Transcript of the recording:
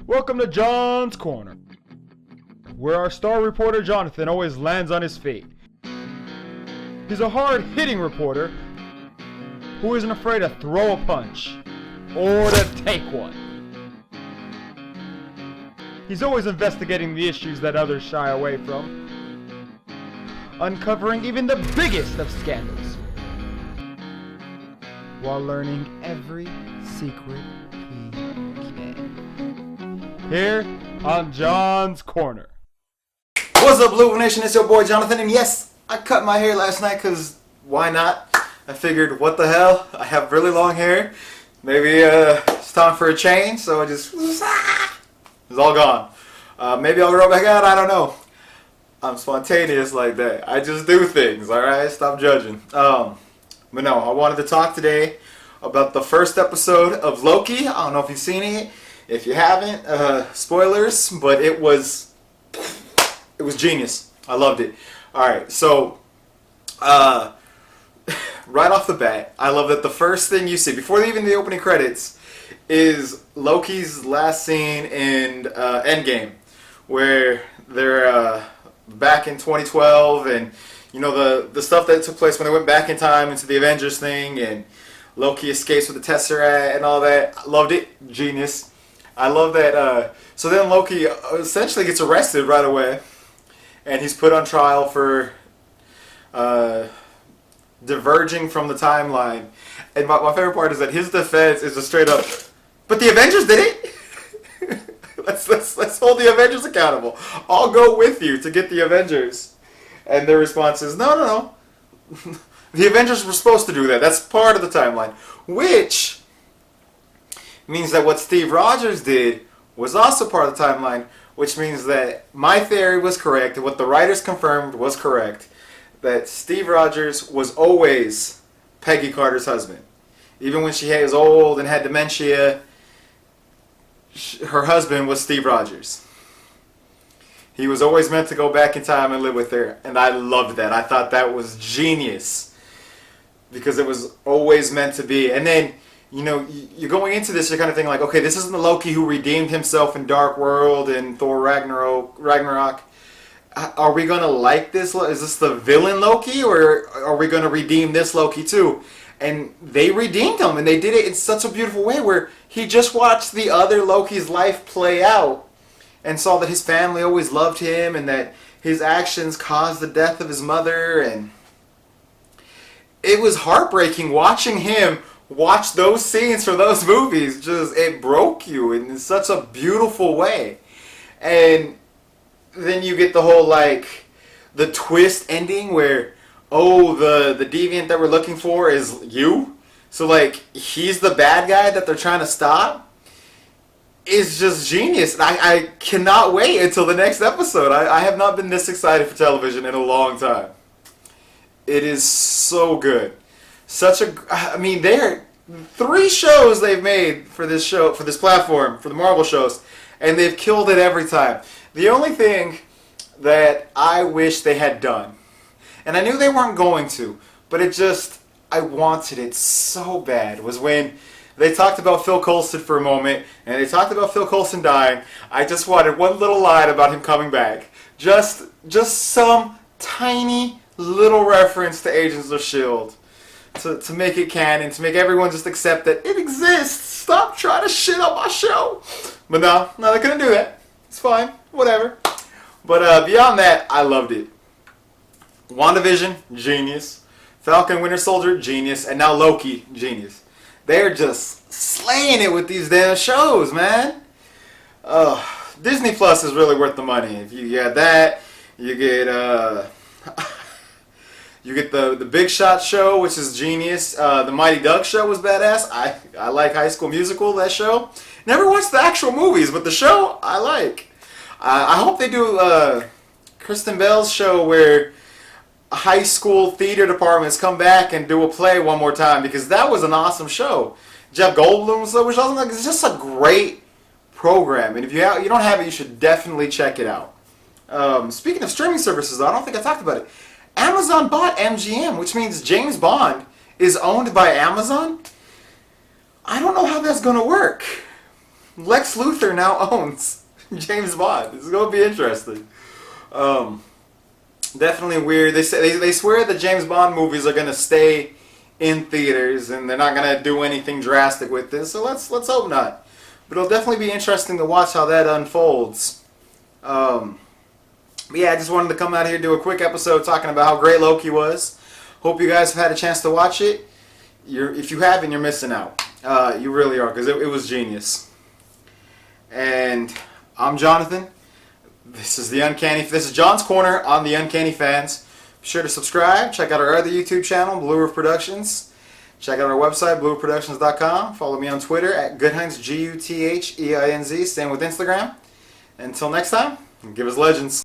Welcome to John's Corner, where our star reporter Jonathan always lands on his feet. He's a hard-hitting reporter who isn't afraid to throw a punch or to take one. He's always investigating the issues that others shy away from, uncovering even the biggest of scandals, while learning every secret he can. Here on John's Corner. What's up, Blue Nation? It's your boy Jonathan, and yes, I cut my hair last night because why not? I figured, what the hell? I have really long hair. Maybe it's time for a change, so it's all gone. Maybe I'll grow back out. I don't know. I'm spontaneous like that. I just do things. All right, stop judging. But no, I wanted to talk today about the first episode of Loki. I don't know if you've seen it. If you haven't, spoilers, but it was genius. I loved it. All right, so right off the bat, I love that the first thing you see before even the opening credits is Loki's last scene in Endgame, where they're back in 2012, and you know the stuff that took place when they went back in time into the Avengers thing, and Loki escapes with the Tesseract and all that. I loved it. Genius. I love that. So then Loki essentially gets arrested right away, and he's put on trial for diverging from the timeline. And my favorite part is that his defense is just straight up, but the Avengers did it. let's hold the Avengers accountable. I'll go with you to get the Avengers. And their response is, no. The Avengers were supposed to do that. That's part of the timeline. Which means that what Steve Rogers did was also part of the timeline, which means that my theory was correct, and what the writers confirmed was correct, that Steve Rogers was always Peggy Carter's husband. Even when she was old and had dementia, her husband was Steve Rogers. He was always meant to go back in time and live with her, and I loved that. I thought that was genius, because it was always meant to be. And then, you know, you're going into this, you're kind of thinking like, okay, this isn't the Loki who redeemed himself in Dark World and Thor Ragnarok. Are we going to like this? Is this the villain Loki, or are we going to redeem this Loki too? And they redeemed him, and they did it in such a beautiful way where he just watched the other Loki's life play out and saw that his family always loved him and that his actions caused the death of his mother. And it was heartbreaking watching him watch those scenes from those movies. Just, it broke you in such a beautiful way. And then you get the whole, like, the twist ending where, oh, the deviant that we're looking for is you. So, like, he's the bad guy that they're trying to stop. It's just genius. I cannot wait until the next episode. I have not been this excited for television in a long time. It is so good. They're 3 shows they've made for this show, for this platform, for the Marvel shows, and they've killed it every time. The only thing that I wish they had done, and I knew they weren't going to, but I wanted it so bad, was when they talked about Phil Coulson for a moment, and they talked about Phil Coulson dying. I just wanted one little line about him coming back. Just some tiny little reference to Agents of S.H.I.E.L.D. To make it canon, to make everyone just accept that it exists. Stop trying to shit on my show. But no, they couldn't do that. It's fine, whatever. But beyond that, I loved it. WandaVision, genius. Falcon Winter Soldier, genius. And now Loki, genius. They're just slaying it with these damn shows, man. Disney Plus is really worth the money. If you get that, you get the Big Shot show, which is genius. The Mighty Ducks show was badass. I like High School Musical, that show. Never watched the actual movies, but the show I like. I hope they do Kristen Bell's show where high school theater departments come back and do a play one more time, because that was an awesome show. Jeff Goldblum was which was like, it's just a great program, and if you don't have it, you should definitely check it out. Speaking of streaming services, though, I don't think I talked about it. Amazon bought MGM, which means James Bond is owned by Amazon. I don't know how that's going to work. Lex Luthor now owns James Bond. This is going to be interesting. Definitely weird. They swear the James Bond movies are going to stay in theaters and they're not going to do anything drastic with this. So let's hope not. But it'll definitely be interesting to watch how that unfolds. But yeah, I just wanted to come out here and do a quick episode talking about how great Loki was. Hope you guys have had a chance to watch it. If you haven't, you're missing out. You really are, because it was genius. And I'm Jonathan. This is the Uncanny. This is John's Corner on the Uncanny Fans. Be sure to subscribe. Check out our other YouTube channel, Blue Roof Productions. Check out our website, blueroofproductions.com. Follow me on Twitter at Goodheinz, Gutheinz. Same with Instagram. Until next time, give us legends.